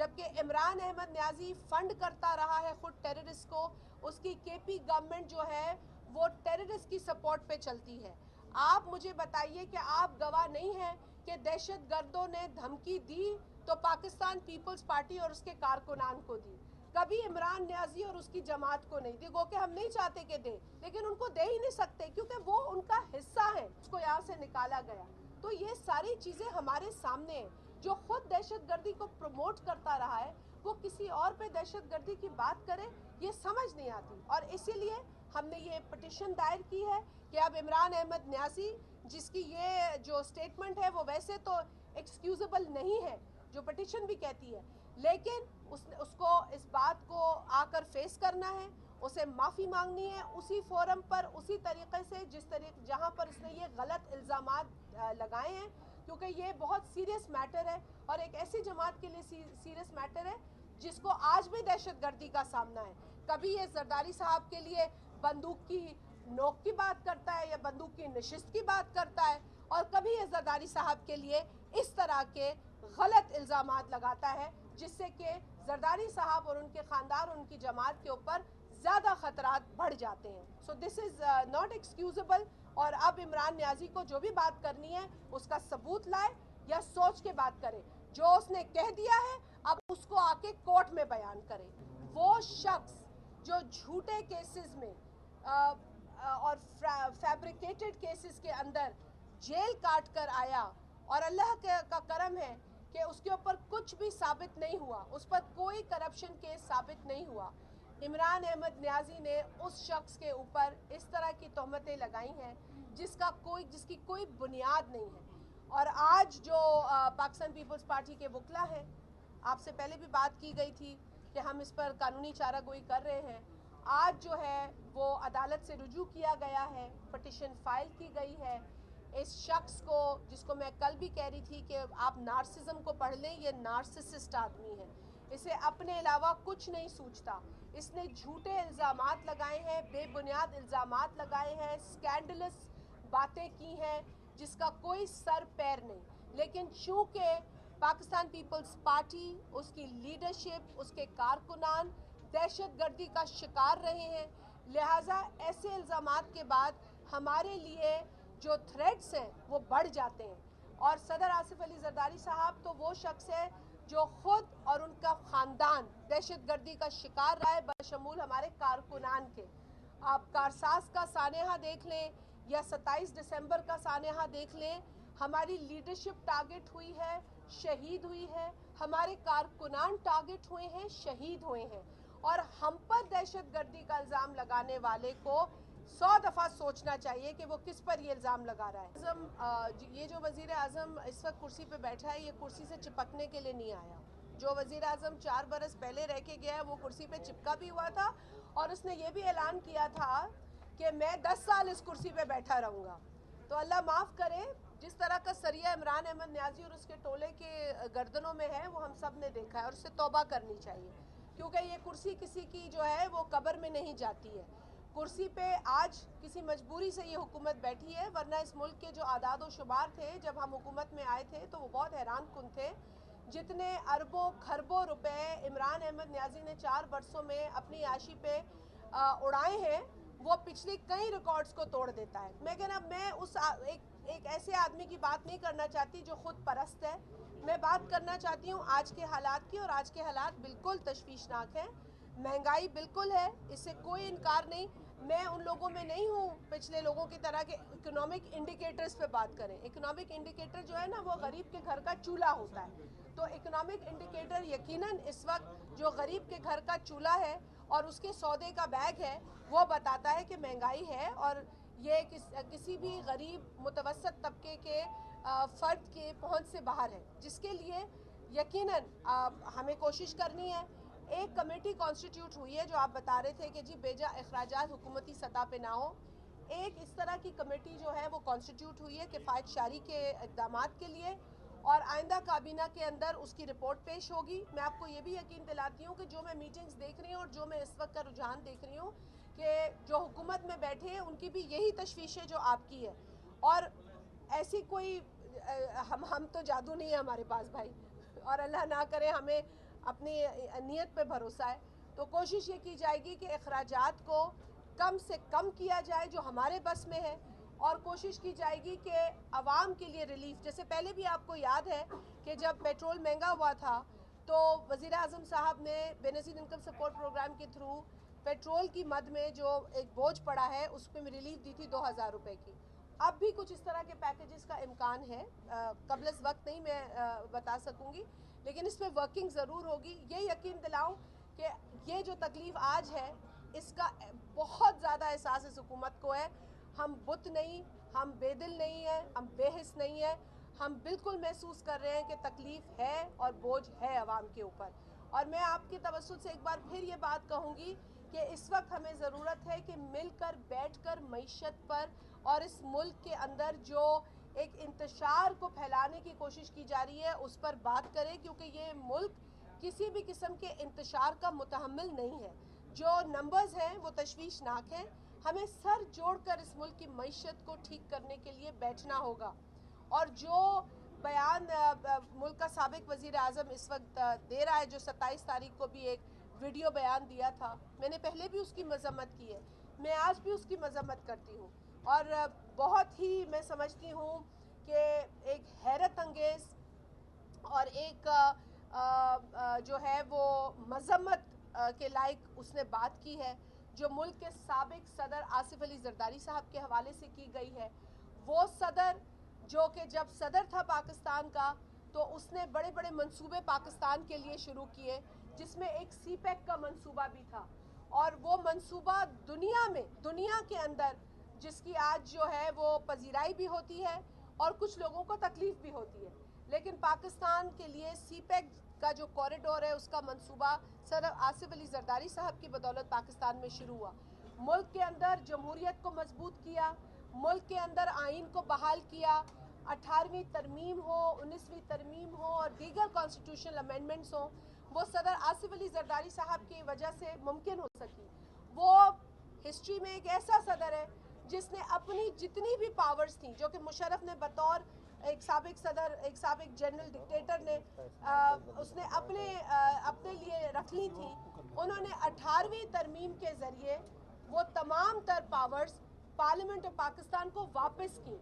जबकि इमरान अहमद न्याजी फंड करता रहा है खुद टेररिस्ट को। उसकी केपी गवर्नमेंट जो है वो टेररिस्ट की सपोर्ट पे चलती है। आप मुझे बताइए कि आप गवाह नहीं हैं कि दहशतगर्दों ने धमकी दी तो पाकिस्तान पीपल्स पार्टी और उसके कारकुनान को दी, कभी इमरान न्याजी और उसकी जमात को नहीं दी। गो कि हम नहीं चाहते कि दे, लेकिन उनको दे ही नहीं सकते क्योंकि वो उनका हिस्सा है, उसको यहाँ से निकाला गया। तो ये सारी चीज़ें हमारे सामने हैं। जो खुद दहशतगर्दी को प्रमोट करता रहा है वो किसी और पे दहशतगर्दी की बात करे, ये समझ नहीं आती। और इसीलिए हमने ये पिटिशन दायर की है कि अब इमरान अहमद न्याजी, जिसकी ये जो स्टेटमेंट है वो वैसे तो एक्सक्यूजेबल नहीं है, जो पिटिशन भी कहती है, लेकिन उसको इस बात को आकर फेस करना है, उसे माफ़ी मांगनी है उसी फोरम पर, उसी तरीके से जहाँ पर उसने ये गलत इल्ज़ामात लगाए हैं, क्योंकि ये बहुत सीरियस मैटर है और एक ऐसी जमात के लिए सीरियस मैटर है जिसको आज भी दहशतगर्दी का सामना है। कभी ये जरदारी साहब के लिए बंदूक की नोक की बात करता है या बंदूक की नशिस्त की बात करता है, और कभी ये जरदारी साहब के लिए इस तरह के गलत इल्ज़ामात लगाता है जिससे कि जरदारी साहब और उनके ख़ानदान और उनकी जमात के ऊपर ज़्यादा ख़तरात बढ़ जाते हैं। So this is not excusable. और अब इमरान न्याजी को जो भी बात करनी है उसका सबूत लाए या सोच के बात करे। जो उसने कह दिया है अब उसको आके कोर्ट में बयान करे। वो शख्स जो झूठे केसेस में और फैब्रिकेटेड केसेस के अंदर जेल काट कर आया, और अल्लाह का करम है कि उसके ऊपर कुछ भी साबित नहीं हुआ, उस पर कोई करप्शन केस साबित नहीं हुआ। इमरान अहमद न्याजी ने उस शख्स के ऊपर इस तरह की तहमतें लगाई हैं जिसकी कोई बुनियाद नहीं है। और आज जो पाकिस्तान पीपल्स पार्टी के वकला हैं, आपसे पहले भी बात की गई थी कि हम इस पर कानूनी चारागोई कर रहे हैं। आज जो है वो अदालत से रुजू किया गया है, पिटिशन फाइल की गई है। इस शख्स को, जिसको मैं कल भी कह रही थी कि आप नार्सिज्म को पढ़ लें, ये नार्सिसिस्ट आदमी है, इसे अपने अलावा कुछ नहीं सूझता। इसने झूठे इल्ज़ामात लगाए हैं, बेबुनियाद इल्ज़ामात लगाए हैं, स्कैंडलस बातें की हैं जिसका कोई सर पैर नहीं। लेकिन चूँकि पाकिस्तान पीपल्स पार्टी, उसकी लीडरशिप, उसके कारकुनान दहशतगर्दी का शिकार रहे हैं, लिहाजा ऐसे इल्ज़ामात के बाद हमारे लिए जो थ्रेट्स हैं वो बढ़ जाते हैं। और सदर आसिफ अली जरदारी साहब तो वो शख्स है जो खुद और उनका ख़ानदान दहशतगर्दी का शिकार रहा है, बशमूल हमारे कारकुनान के। आप कारसाज का सानेहा देख लें या 27 दिसंबर का सानेहा देख लें, हमारी लीडरशिप टारगेट हुई है, शहीद हुई है, हमारे कारकुनान टारगेट हुए हैं, शहीद हुए हैं। और हम पर दहशतगर्दी का इल्ज़ाम लगाने वाले को 100 दफ़ा सोचना चाहिए कि वो किस पर ये इल्ज़ाम लगा रहा है। ये जो वज़ीर आज़म इस वक्त कुर्सी पे बैठा है, ये कुर्सी से चिपकने के लिए नहीं आया। जो वज़ीर आज़म 4 बरस पहले रह के गया है वो कुर्सी पे चिपका भी हुआ था, और उसने ये भी ऐलान किया था कि मैं 10 साल इस कुर्सी पे बैठा रहूँगा। तो अल्लाह माफ़ करे, जिस तरह का सरिया इमरान अहमद न्याजी और उसके टोले के गर्दनों में है वो हम सब ने देखा है, और उससे तौबा करनी चाहिए, क्योंकि ये कुर्सी किसी की जो है वो कब्र में नहीं जाती है। कुर्सी पे आज किसी मजबूरी से ये हुकूमत बैठी है, वरना इस मुल्क के जो आदाद व शुमार थे जब हम हुकूमत में आए थे तो वो बहुत हैरान कुन थे। जितने अरबों खरबों रुपए इमरान अहमद न्याजी ने 4 बरसों में अपनी आशी पे उड़ाए हैं, वो पिछली कई रिकॉर्ड्स को तोड़ देता है। मैं उस एक ऐसे आदमी की बात नहीं करना चाहती जो खुद परस्त है। मैं बात करना चाहती हूँ आज के हालात की, और आज के हालात बिल्कुल तशवीशनाक हैं। महंगाई बिल्कुल है, इससे कोई इनकार नहीं। मैं उन लोगों में नहीं हूँ पिछले लोगों की तरह के इकोनॉमिक इंडिकेटर्स पे बात करें। इकोनॉमिक इंडिकेटर जो है ना वो गरीब के घर का चूल्हा होता है। तो इकोनॉमिक इंडिकेटर यकीनन इस वक्त जो गरीब के घर का चूल्हा है और उसके सौदे का बैग है वो बताता है कि महंगाई है, और ये किसी भी गरीब मुतवसत तबके के फ़र्द के पहुंच से बाहर है, जिसके लिए यकीनन हमें कोशिश करनी है। एक कमेटी कॉन्स्टिट्यूट हुई है, जो आप बता रहे थे कि जी बेजा अखराजात हुकूमती सतह पे ना हो। एक इस तरह की कमेटी जो है वो कॉन्स्टिट्यूट हुई है किफ़ायत शारी के इक़दामात के लिए, और आइंदा काबीना के अंदर उसकी रिपोर्ट पेश होगी। मैं आपको ये भी यकीन दिलाती हूँ कि जो मैं मीटिंग्स देख रही हूँ और जो मैं इस वक्त का रुझान देख रही हूँ कि जो हुकूमत में बैठे हैं उनकी भी यही तशवीश है जो आपकी है। और ऐसी कोई हम तो जादू नहीं है हमारे पास भाई, और अल्लाह ना करे हमें اپنی نیت پہ بھروسہ ہے، تو کوشش یہ کی جائے گی کہ اخراجات کو کم سے کم کیا جائے جو ہمارے بس میں ہے، اور کوشش کی جائے گی کہ عوام کے لیے ریلیف، جیسے پہلے بھی آپ کو یاد ہے کہ جب پیٹرول مہنگا ہوا تھا تو وزیر اعظم صاحب نے بے نظیر انکم سپورٹ پروگرام کے تھرو پیٹرول کی مد میں جو ایک بوجھ پڑا ہے اس پہ ریلیف دی تھی 2000 روپے کی۔ اب بھی کچھ اس طرح کے پیکیجز کا امکان ہے، قبل از وقت نہیں میں بتا سکوں گی، لیکن اس پہ ورکنگ ضرور ہوگی۔ یہ یقین دلاؤں کہ یہ جو تکلیف آج ہے اس کا بہت زیادہ احساس اس حکومت کو ہے۔ ہم بت نہیں، ہم بے دل نہیں ہیں، ہم بے حس نہیں ہیں، ہم بالکل محسوس کر رہے ہیں کہ تکلیف ہے اور بوجھ ہے عوام کے اوپر۔ اور میں آپ کی توسط سے ایک بار پھر یہ بات کہوں گی کہ اس وقت ہمیں ضرورت ہے کہ مل کر بیٹھ کر معیشت پر اور اس ملک کے اندر جو ایک انتشار کو پھیلانے کی کوشش کی جا رہی ہے اس پر بات کریں، کیونکہ یہ ملک کسی بھی قسم کے انتشار کا متحمل نہیں ہے۔ جو نمبرز ہیں وہ تشویشناک ہیں، ہمیں سر جوڑ کر اس ملک کی معیشت کو ٹھیک کرنے کے لیے بیٹھنا ہوگا۔ اور جو بیان ملک کا سابق وزیر اعظم اس وقت دے رہا ہے، جو 27 تاریخ کو بھی ایک ویڈیو بیان دیا تھا، میں نے پہلے بھی اس کی مذمت کی ہے، میں آج بھی اس کی مذمت کرتی ہوں، اور بہت ہی میں سمجھتی ہوں کہ ایک حیرت انگیز اور ایک جو ہے وہ مذمت کے لائق اس نے بات کی ہے، جو ملک کے سابق صدر آصف علی زرداری صاحب کے حوالے سے کی گئی ہے۔ وہ صدر جو کہ جب صدر تھا پاکستان کا تو اس نے بڑے بڑے منصوبے پاکستان کے لیے شروع کیے، جس میں ایک سی پیک کا منصوبہ بھی تھا، اور وہ منصوبہ دنیا کے اندر جس کی آج جو ہے وہ پذیرائی بھی ہوتی ہے اور کچھ لوگوں کو تکلیف بھی ہوتی ہے، لیکن پاکستان کے لیے سی پیک کا جو کوریڈور ہے اس کا منصوبہ صدر آصف علی زرداری صاحب کی بدولت پاکستان میں شروع ہوا۔ ملک کے اندر جمہوریت کو مضبوط کیا، ملک کے اندر آئین کو بحال کیا، 18ویں ترمیم ہو، 19ویں ترمیم ہو اور دیگر کانسٹیٹیوشنل امینڈمنٹس ہوں، وہ صدر آصف علی زرداری صاحب کی وجہ سے ممکن ہو سکی۔ وہ ہسٹری میں ایک ایسا صدر ہے جس نے اپنی جتنی بھی پاورز تھیں، جو کہ مشرف نے بطور ایک سابق صدر، ایک سابق جنرل ڈکٹیٹر نے اس نے اپنے لیے رکھ لی تھی، انہوں نے 18ویں ترمیم کے ذریعے وہ تمام تر پاورز پارلیمنٹ آف پاکستان کو واپس کی۔